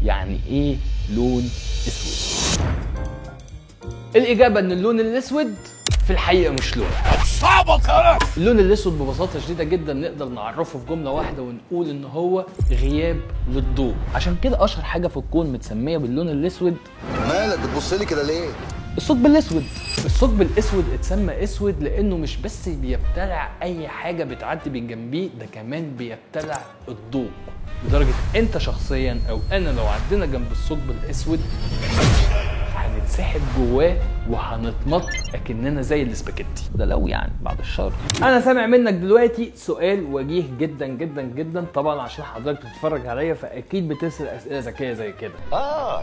يعني ايه لون اسود؟ الاجابه ان اللون الاسود في الحقيقه مش لون. صعبه خالص. اللون الاسود ببساطه شديده جدا نقدر نعرفه في جمله واحده ونقول ان هو غياب للضوء. عشان كده اشهر حاجه في الكون متسميه باللون الاسود. مالك بتبص لي كده ليه؟ الثقب الاسود. الثقب الاسود اتسمى اسود لانه مش بس بيبتلع اي حاجه بتعدي من جنبيه، ده كمان بيبتلع الضوء، لدرجه انت شخصيا او انا لو عدينا جنب الثقب الاسود هنتسحب جواه وهنتمط اكننا زي الاسباجيتي. ده لو يعني بعد الشر. انا سامع منك دلوقتي سؤال وجيه جدا جدا جدا، طبعا عشان حضرتك بتتفرج عليا فاكيد بتسال اسئله ذكيه زي كده.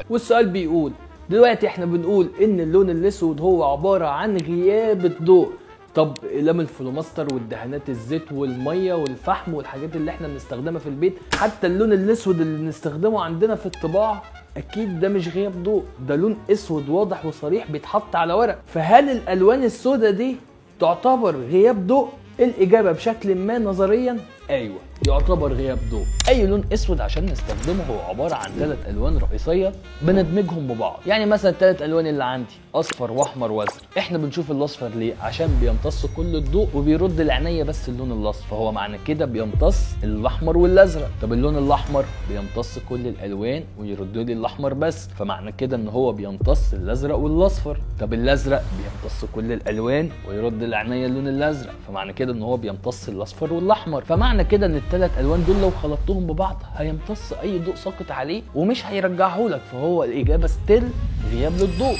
والسؤال بيقول دلوقتي احنا بنقول ان اللون الاسود هو عباره عن غياب الضوء. طب اقلام الفلوماستر والدهانات الزيت والميه والفحم والحاجات اللي احنا بنستخدمها في البيت، حتى اللون الاسود اللي بنستخدمه عندنا في الطباعه، اكيد ده مش غياب ضوء، ده لون اسود واضح وصريح بيتحط على ورق. فهل الالوان السوداء دي تعتبر غياب ضوء؟ الاجابه بشكل ما نظريا ايوه، يعتبر غياب ضوء. اي لون اسود عشان نستخدمه هو عباره عن 3 الوان رئيسيه بندمجهم ببعض. يعني مثلا ال3 الوان اللي عندي اصفر واحمر وازرق. احنا بنشوف الاصفر ليه؟ عشان بيمتص كل الضوء وبيرد العينيه بس اللون الاصفر، فهو معنى كده بيمتص الاحمر والازرق. طب اللون الاحمر بيمتص كل الالوان ويرد لي الاحمر بس، فمعنى كده ان هو بيمتص الازرق والاصفر. طب الازرق بيمتص كل الالوان ويرد العينيه اللون الازرق، فمعنى كده ان هو بيمتص الاصفر والاحمر. فمعنى كده ان ال3 الوان دول لو خلطتهم ببعض هيمتص اي ضوء ساقط عليه ومش هيرجعه لك، فهو الاجابه ستيل غياب للضوء.